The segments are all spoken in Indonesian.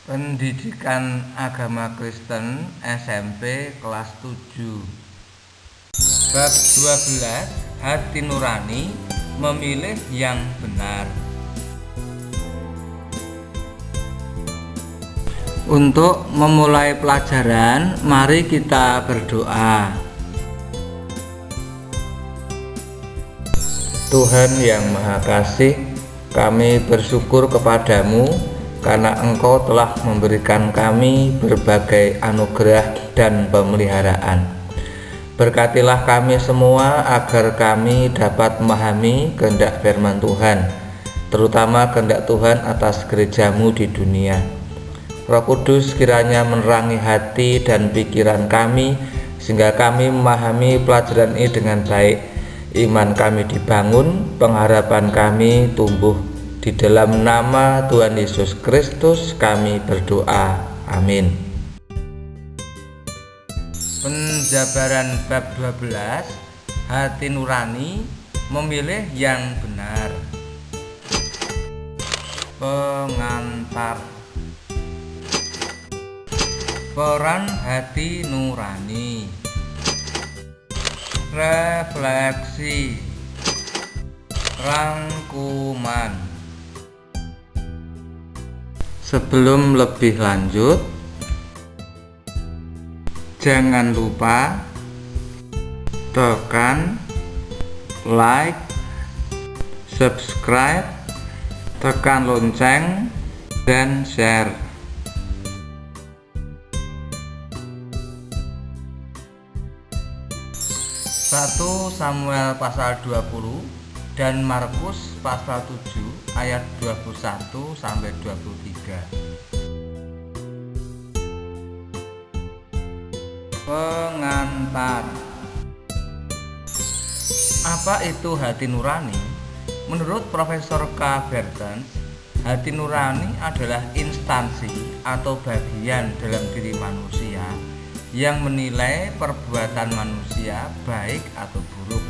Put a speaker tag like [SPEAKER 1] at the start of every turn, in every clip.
[SPEAKER 1] Pendidikan Agama Kristen SMP kelas 7. Bab 12. Hati nurani memilih yang benar. Untuk memulai pelajaran, mari kita berdoa. Tuhan yang Maha Kasih, kami bersyukur kepadamu karena Engkau telah memberikan kami berbagai anugerah dan pemeliharaan. Berkatilah kami semua agar kami dapat memahami kehendak firman Tuhan, terutama kehendak Tuhan atas gereja-Mu di dunia. Roh Kudus kiranya menerangi hati dan pikiran kami, sehingga kami memahami pelajaran ini dengan baik. Iman kami dibangun, pengharapan kami tumbuh. Di dalam nama Tuhan Yesus Kristus kami berdoa. Amin. Penjabaran bab 12. Hati nurani memilih yang benar. Pengantar. Peran hati nurani. Refleksi. Rangkuman. Sebelum lebih lanjut, jangan lupa tekan like, subscribe, tekan lonceng, dan share. 1 Samuel pasal 20 dan Markus pasal 7 ayat 21 sampai 23. Pengantar. Apa itu hati nurani? Menurut Profesor K. Bertens, hati nurani adalah instansi atau bagian dalam diri manusia yang menilai perbuatan manusia baik atau buruk.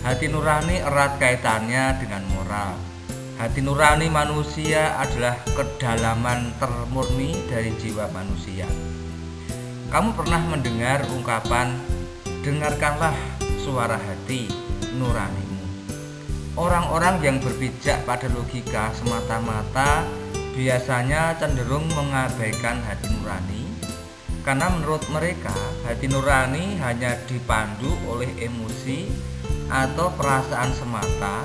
[SPEAKER 1] Hati nurani erat kaitannya dengan moral. Hati nurani manusia adalah kedalaman termurni dari jiwa manusia. Kamu pernah mendengar ungkapan, "Dengarkanlah suara hati nuranimu." Orang-orang yang berpijak pada logika semata-mata biasanya cenderung mengabaikan hati nurani, karena menurut mereka hati nurani hanya dipandu oleh emosi atau perasaan semata,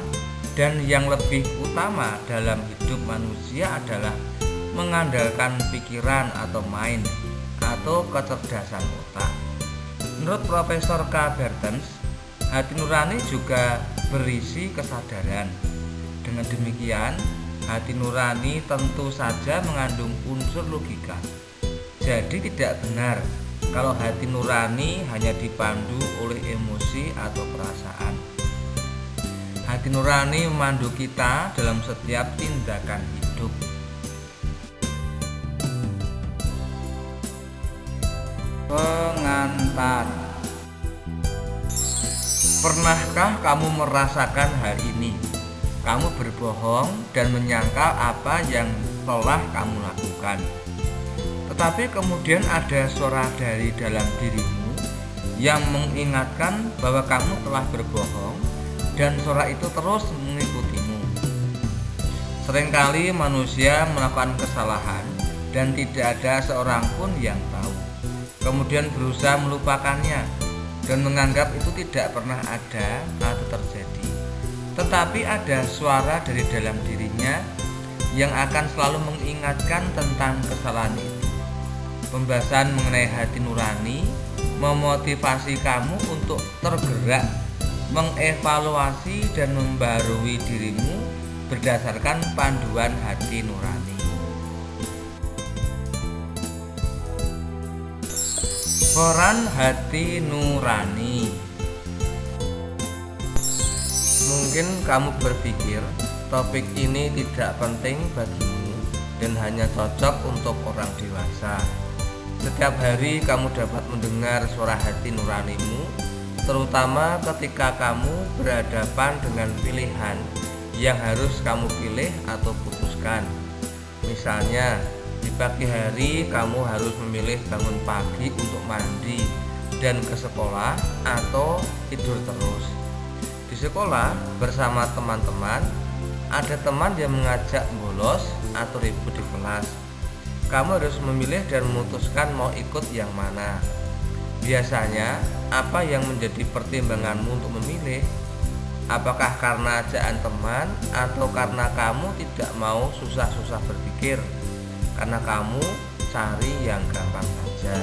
[SPEAKER 1] dan yang lebih utama dalam hidup manusia adalah mengandalkan pikiran atau mind atau kecerdasan otak. Menurut Profesor K. Bertens, hati nurani juga berisi kesadaran. Dengan demikian, hati nurani tentu saja mengandung unsur logika. Jadi tidak benar kalau hati nurani hanya dipandu oleh emosi atau perasaan. Hati nurani memandu kita dalam setiap tindakan hidup. Pengantar. Pernahkah kamu merasakan hal ini? Kamu berbohong dan menyangkal apa yang telah kamu lakukan. Tetapi kemudian ada suara dari dalam dirimu yang mengingatkan bahwa kamu telah berbohong, dan suara itu terus mengikutimu. Seringkali manusia melakukan kesalahan dan tidak ada seorang pun yang tahu, kemudian berusaha melupakannya dan menganggap itu tidak pernah ada atau terjadi. Tetapi ada suara dari dalam dirinya yang akan selalu mengingatkan tentang kesalahan itu. Pembahasan mengenai hati nurani memotivasi kamu untuk tergerak, mengevaluasi dan membarui dirimu berdasarkan panduan hati nurani. Peran hati nurani. Mungkin kamu berpikir topik ini tidak penting bagimu dan hanya cocok untuk orang dewasa. Setiap hari kamu dapat mendengar suara hati nuranimu, terutama ketika kamu berhadapan dengan pilihan yang harus kamu pilih atau putuskan. Misalnya, Di pagi hari kamu harus memilih bangun pagi untuk mandi dan ke sekolah atau tidur terus. Di sekolah bersama teman-teman, ada teman yang mengajak bolos atau ribut di kelas. Kamu harus memilih dan memutuskan mau ikut yang mana. Biasanya, apa yang menjadi pertimbanganmu untuk memilih? Apakah karena ajakan teman atau karena kamu tidak mau susah-susah berpikir? Karena kamu cari yang gampang saja.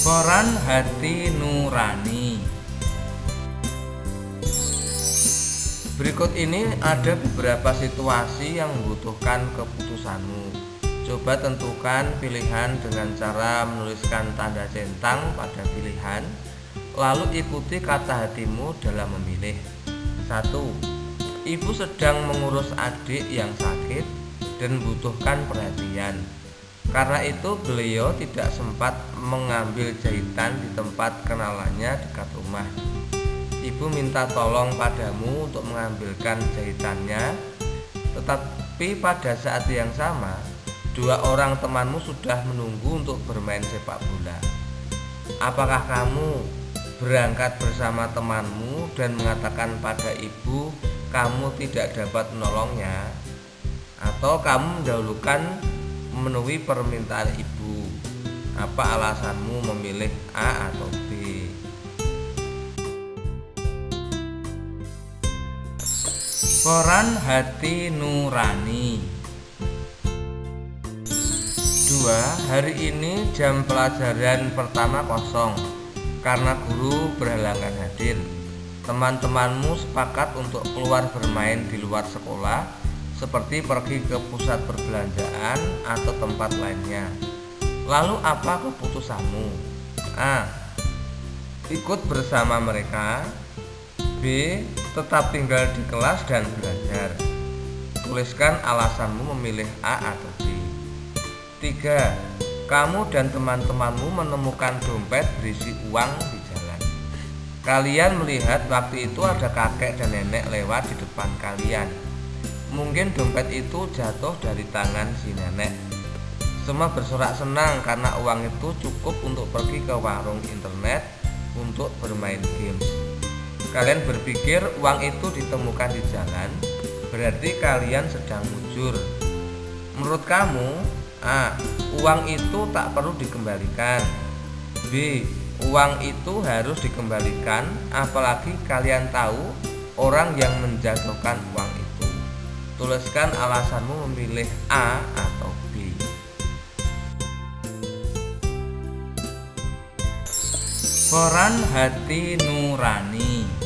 [SPEAKER 1] Peran hati nurani. Berikut ini ada beberapa situasi yang membutuhkan keputusanmu. Coba tentukan pilihan dengan cara menuliskan tanda centang pada pilihan, lalu ikuti kata hatimu dalam memilih. 1. Ibu sedang mengurus adik yang sakit dan membutuhkan perhatian. Karena itu beliau tidak sempat mengambil jahitan di tempat kenalannya dekat rumah. Ibu minta tolong padamu untuk mengambilkan jahitannya, tetapi pada saat yang sama, 2 orang temanmu sudah menunggu untuk bermain sepak bola. Apakah kamu berangkat bersama temanmu dan mengatakan pada ibu kamu tidak dapat menolongnya, atau kamu mendahulukan memenuhi permintaan ibu? Apa alasanmu memilih A atau B? Peran hati nurani. 2. Hari ini jam pelajaran pertama kosong karena guru berhalangan hadir. Teman-temanmu sepakat untuk keluar bermain di luar sekolah, seperti pergi ke pusat perbelanjaan atau tempat lainnya. Lalu apa keputusanmu? A. Ikut bersama mereka. B. Tetap tinggal di kelas dan belajar. Tuliskan alasanmu memilih A atau B. 3. Kamu dan teman-temanmu menemukan dompet berisi uang di jalan. Kalian melihat waktu itu ada kakek dan nenek lewat di depan kalian. Mungkin dompet itu jatuh dari tangan si nenek. Semua bersorak senang karena uang itu cukup untuk pergi ke warung internet untuk bermain games. Kalian berpikir uang itu ditemukan di jalan, berarti kalian sedang mujur. Menurut kamu, A. Uang itu tak perlu dikembalikan. B. Uang itu harus dikembalikan, apalagi kalian tahu orang yang menjatuhkan uang itu. Tuliskan alasanmu memilih A atau B. Peran hati nurani.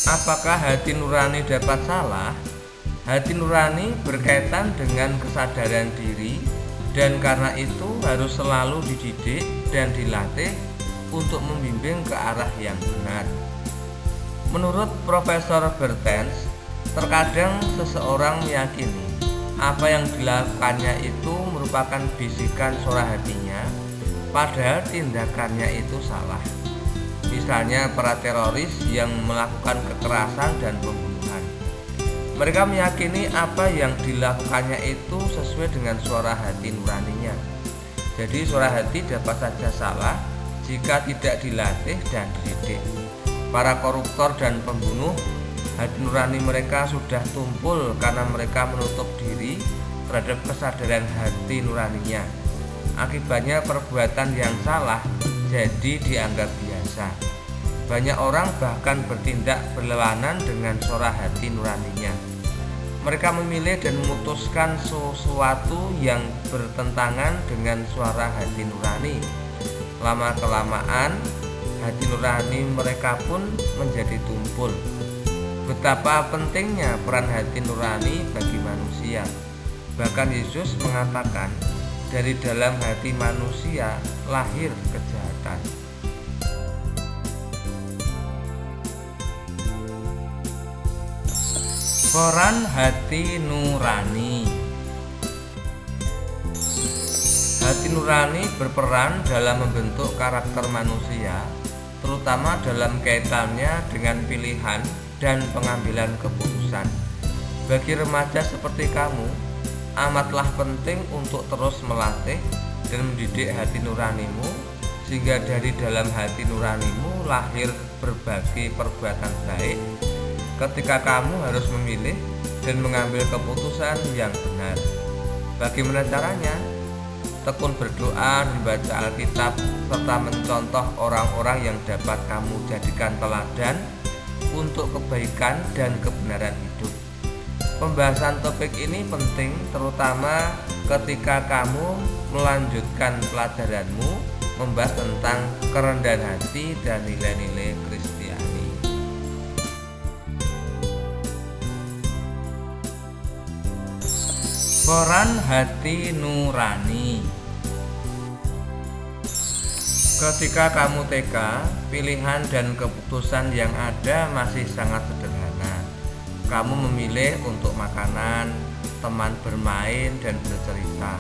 [SPEAKER 1] Apakah hati nurani dapat salah? Hati nurani berkaitan dengan kesadaran diri, dan karena itu harus selalu dididik dan dilatih untuk membimbing ke arah yang benar. Menurut Profesor Bertens, terkadang seseorang meyakini apa yang dilakukannya itu merupakan bisikan suara hatinya, padahal tindakannya itu salah. Misalnya para teroris yang melakukan kekerasan dan pembunuhan. Mereka meyakini apa yang dilakukannya itu sesuai dengan suara hati nuraninya. Jadi suara hati dapat saja salah jika tidak dilatih dan dididik. Para koruptor dan pembunuh, hati nurani mereka sudah tumpul karena mereka menutup diri terhadap kesadaran hati nuraninya. Akibatnya perbuatan yang salah jadi dianggap biasa. Banyak orang bahkan bertindak berlawanan dengan suara hati nuraninya. Mereka memilih dan memutuskan sesuatu yang bertentangan dengan suara hati nurani. Lama-kelamaan, hati nurani mereka pun menjadi tumpul. Betapa pentingnya peran hati nurani bagi manusia. Bahkan Yesus mengatakan, dari dalam hati manusia lahir kejahatan. Peran hati nurani. Hati nurani berperan dalam membentuk karakter manusia, terutama dalam kaitannya dengan pilihan dan pengambilan keputusan. Bagi remaja seperti kamu, amatlah penting untuk terus melatih dan mendidik hati nuranimu, sehingga dari dalam hati nuranimu lahir berbagai perbuatan baik ketika kamu harus memilih dan mengambil keputusan yang benar. Bagaimana caranya? Tekun berdoa, membaca Alkitab, serta mencontoh orang-orang yang dapat kamu jadikan teladan untuk kebaikan dan kebenaran hidup. Pembahasan topik ini penting terutama ketika kamu melanjutkan pelajaranmu membahas tentang kerendahan hati dan nilai-nilai Kristiani. Peran hati nurani. Ketika kamu TK, pilihan dan keputusan yang ada masih sangat sederhana. Kamu memilih untuk makanan, teman bermain, dan bercerita.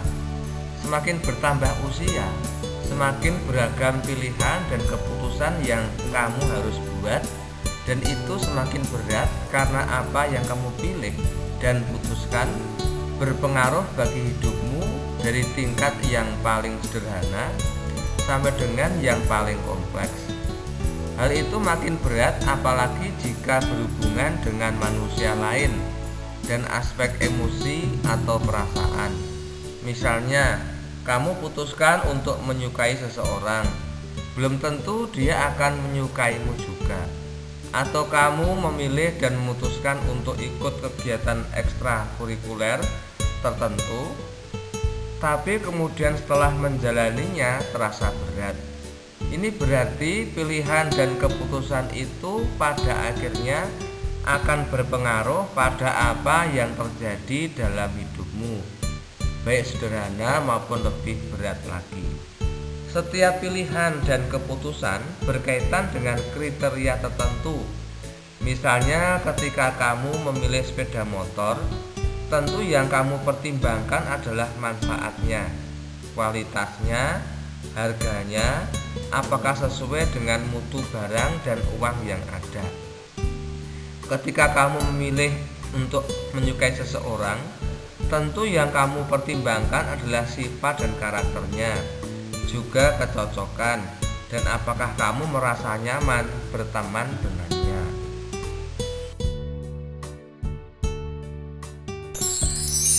[SPEAKER 1] Semakin bertambah usia, semakin beragam pilihan dan keputusan yang kamu harus buat, dan itu semakin berat karena apa yang kamu pilih dan putuskan berpengaruh bagi hidupmu dari tingkat yang paling sederhana sampai dengan yang paling kompleks. Hal itu makin berat apalagi jika berhubungan dengan manusia lain dan aspek emosi atau perasaan. Misalnya, kamu putuskan untuk menyukai seseorang, belum tentu dia akan menyukaimu juga. Atau kamu memilih dan memutuskan untuk ikut kegiatan ekstrakurikuler tertentu, tapi kemudian setelah menjalaninya terasa berat. Ini berarti pilihan dan keputusan itu pada akhirnya akan berpengaruh pada apa yang terjadi dalam hidupmu, baik sederhana maupun lebih berat lagi. Setiap pilihan dan keputusan berkaitan dengan kriteria tertentu. Misalnya ketika kamu memilih sepeda motor, tentu yang kamu pertimbangkan adalah manfaatnya, kualitasnya, harganya, apakah sesuai dengan mutu barang dan uang yang ada. Ketika kamu memilih untuk menyukai seseorang, tentu yang kamu pertimbangkan adalah sifat dan karakternya, juga kecocokan, dan apakah kamu merasa nyaman berteman dengannya.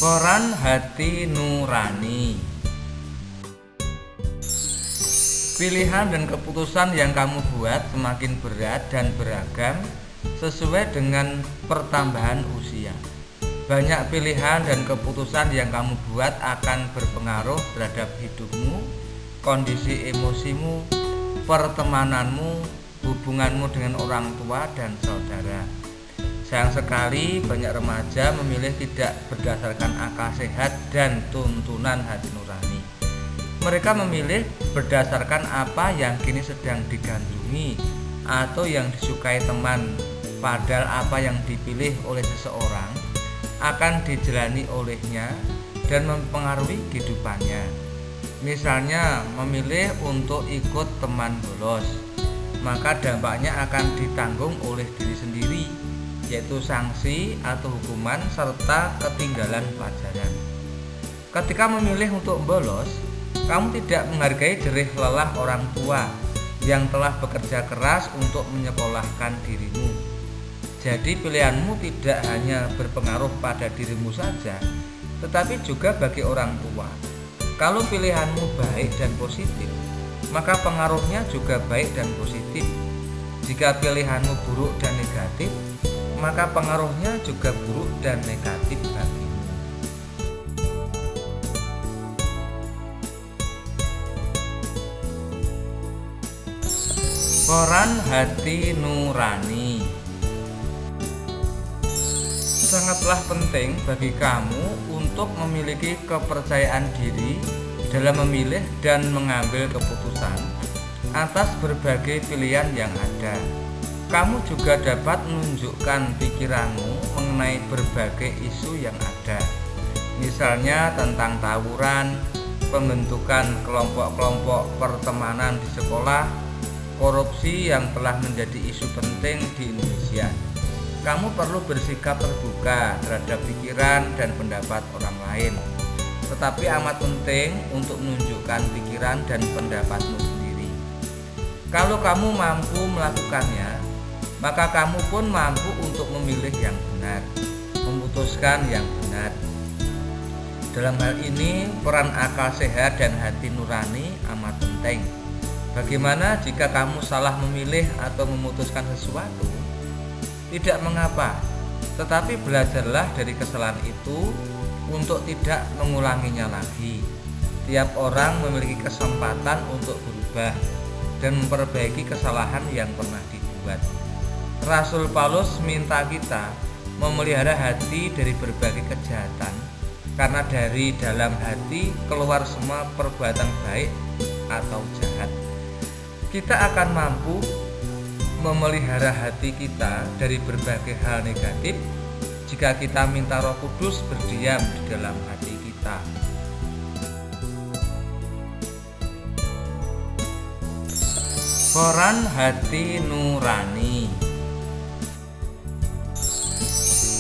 [SPEAKER 1] Peran hati nurani. Pilihan dan keputusan yang kamu buat semakin berat dan beragam sesuai dengan pertambahan usia. Banyak pilihan dan keputusan yang kamu buat akan berpengaruh terhadap hidupmu, kondisi emosimu, pertemananmu, hubunganmu dengan orang tua dan saudara. Sayang sekali banyak remaja memilih tidak berdasarkan akal sehat dan tuntunan hati nurani. Mereka memilih berdasarkan apa yang kini sedang digandrungi atau yang disukai teman, padahal apa yang dipilih oleh seseorang akan dijalani olehnya dan mempengaruhi kehidupannya. Misalnya memilih untuk ikut teman bolos, maka dampaknya akan ditanggung oleh diri sendiri, yaitu sanksi atau hukuman serta ketinggalan pelajaran. Ketika memilih untuk bolos, kamu tidak menghargai jerih lelah orang tua yang telah bekerja keras untuk menyekolahkan dirimu. Jadi pilihanmu tidak hanya berpengaruh pada dirimu saja, tetapi juga bagi orang tua. Kalau pilihanmu baik dan positif, maka pengaruhnya juga baik dan positif. Jika pilihanmu buruk dan negatif, maka pengaruhnya juga buruk dan negatif bagimu. Peran hati nurani. Sangatlah penting bagi kamu untuk memiliki kepercayaan diri dalam memilih dan mengambil keputusan atas berbagai pilihan yang ada. Kamu juga dapat menunjukkan pikiranmu mengenai berbagai isu yang ada, misalnya tentang tawuran, pembentukan kelompok-kelompok pertemanan di sekolah, korupsi yang telah menjadi isu penting di Indonesia. kamu perlu bersikap terbuka terhadap pikiran dan pendapat orang lain. Tetapi amat penting untuk menunjukkan pikiran dan pendapatmu sendiri. Kalau kamu mampu melakukannya, maka kamu pun mampu untuk memilih yang benar, memutuskan yang benar. Dalam hal ini, peran akal sehat dan hati nurani amat penting. Bagaimana jika kamu salah memilih atau memutuskan sesuatu? Tidak mengapa, tetapi belajarlah dari kesalahan itu untuk tidak mengulanginya lagi. Tiap orang memiliki kesempatan untuk berubah dan memperbaiki kesalahan yang pernah dibuat. Rasul Paulus minta kita memelihara hati dari berbagai kejahatan, karena dari dalam hati keluar semua perbuatan baik atau jahat. Kita akan mampu memelihara hati kita dari berbagai hal negatif jika kita minta Roh Kudus berdiam di dalam hati kita. Peran hati nurani.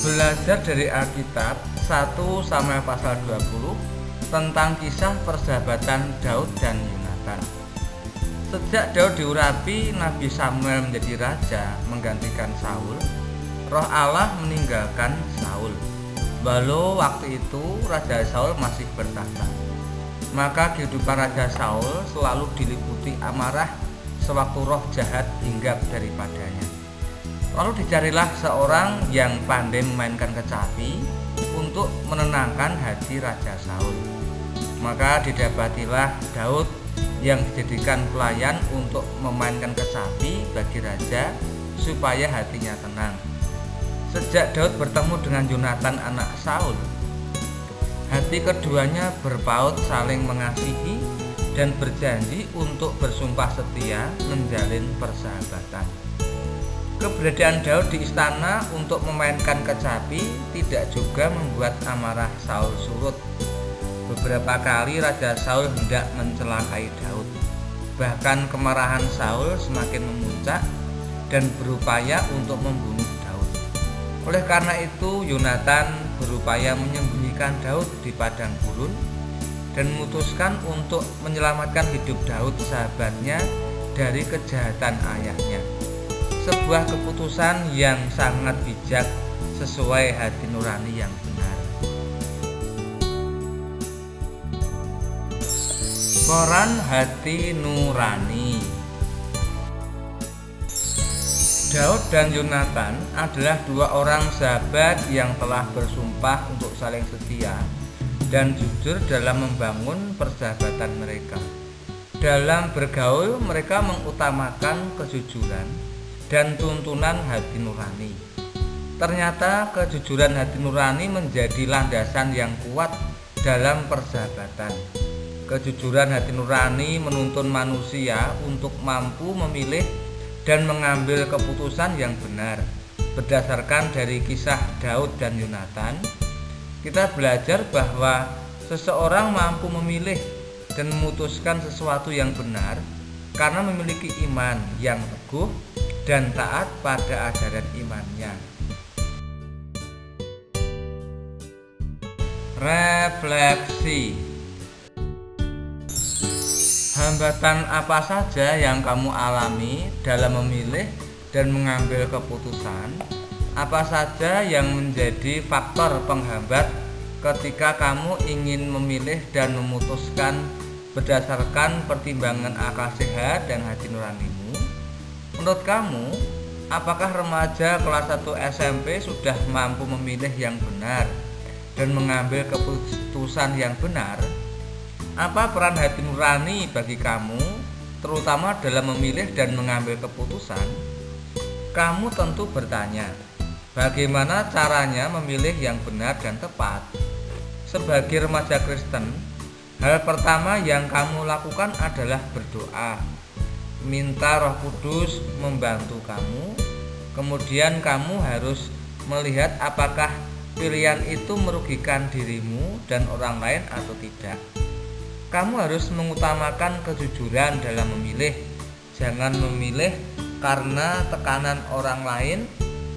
[SPEAKER 1] Belajar dari Alkitab 1 Samuel pasal 20 tentang kisah persahabatan Daud dan Yonatan. Sejak Daud diurapi Nabi Samuel menjadi raja menggantikan Saul, Roh Allah meninggalkan Saul. Walau waktu itu Raja Saul masih bertahta. Maka kehidupan Raja Saul selalu diliputi amarah sewaktu roh jahat hinggap daripadanya. Lalu dicarilah seorang yang pandai memainkan kecapi untuk menenangkan hati Raja Saul. Maka didapatilah Daud yang dijadikan pelayan untuk memainkan kecapi bagi raja supaya hatinya tenang. Sejak Daud bertemu dengan Yonatan anak Saul, hati keduanya berpaut saling mengasihi dan berjanji untuk bersumpah setia menjalin persahabatan. Keberadaan Daud di istana untuk memainkan kecapi tidak juga membuat amarah Saul surut. Beberapa kali Raja Saul hendak mencelakai Daud. Bahkan kemarahan Saul semakin memuncak dan berupaya untuk membunuh Daud. Oleh karena itu, Yonatan berupaya menyembunyikan Daud di padang gurun dan memutuskan untuk menyelamatkan hidup Daud sahabatnya dari kejahatan ayahnya. Sebuah keputusan yang sangat bijak sesuai hati nurani yang benar. Peran hati nurani. Daud dan Yonatan adalah dua orang sahabat yang telah bersumpah untuk saling setia dan jujur dalam membangun persahabatan mereka. Dalam bergaul, mereka mengutamakan kejujuran dan tuntunan hati nurani. Ternyata kejujuran hati nurani menjadi landasan yang kuat dalam persahabatan. Kejujuran hati nurani menuntun manusia untuk mampu memilih dan mengambil keputusan yang benar. Berdasarkan dari kisah Daud dan Yonatan, kita belajar bahwa seseorang mampu memilih dan memutuskan sesuatu yang benar karena memiliki iman yang teguh dan taat pada ajaran imannya. Refleksi. Hambatan apa saja yang kamu alami dalam memilih dan mengambil keputusan? Apa saja yang menjadi faktor penghambat ketika kamu ingin memilih dan memutuskan berdasarkan pertimbangan akal sehat dan hati nuranimu? Menurut kamu, apakah remaja kelas 1 SMP sudah mampu memilih yang benar dan mengambil keputusan yang benar? Apa peran hati nurani bagi kamu, terutama dalam memilih dan mengambil keputusan? Kamu tentu bertanya, bagaimana caranya memilih yang benar dan tepat? Sebagai remaja Kristen, hal pertama yang kamu lakukan adalah berdoa. Minta Roh Kudus membantu kamu. Kemudian kamu harus melihat apakah pilihan itu merugikan dirimu dan orang lain atau tidak. Kamu harus mengutamakan kejujuran dalam memilih. Jangan memilih karena tekanan orang lain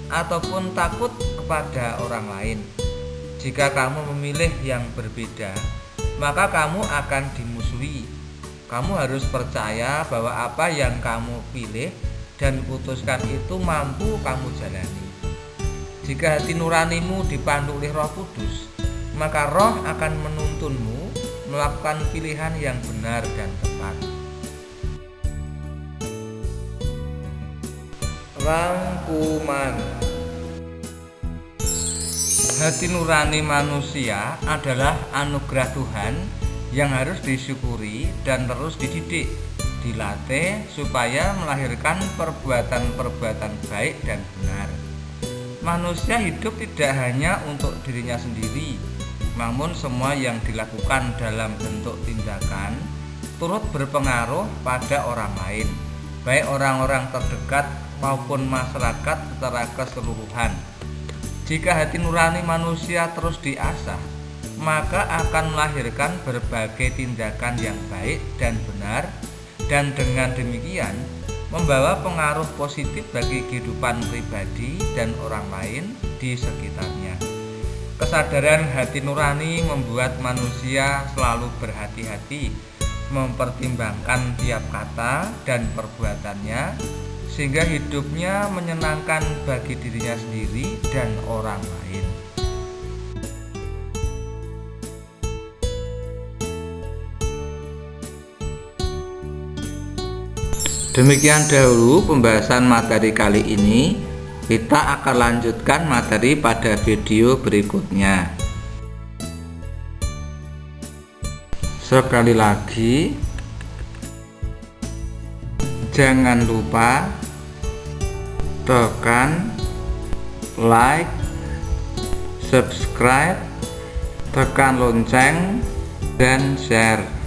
[SPEAKER 1] ataupun takut kepada orang lain. Jika kamu memilih yang berbeda, maka kamu akan dimusuhi. Kamu harus percaya bahwa apa yang kamu pilih dan putuskan itu mampu kamu jalani. Jika hati nuranimu dipandu oleh Roh Kudus, maka Roh akan menuntunmu melakukan pilihan yang benar dan tepat. Rangkuman. Hati nurani manusia adalah anugerah Tuhan yang harus disyukuri dan terus dididik, dilatih supaya melahirkan perbuatan-perbuatan baik dan benar. Manusia hidup tidak hanya untuk dirinya sendiri, namun semua yang dilakukan dalam bentuk tindakan turut berpengaruh pada orang lain, baik orang-orang terdekat maupun masyarakat secara keseluruhan. Jika hati nurani manusia terus diasah, maka akan melahirkan berbagai tindakan yang baik dan benar, dan dengan demikian membawa pengaruh positif bagi kehidupan pribadi dan orang lain di sekitarnya. Kesadaran hati nurani membuat manusia selalu berhati-hati mempertimbangkan tiap kata dan perbuatannya, sehingga hidupnya menyenangkan bagi dirinya sendiri dan orang lain. Demikian dahulu pembahasan materi kali ini. Kita akan lanjutkan materi pada video berikutnya. Sekali lagi, jangan lupa tekan like, subscribe, tekan lonceng, dan share.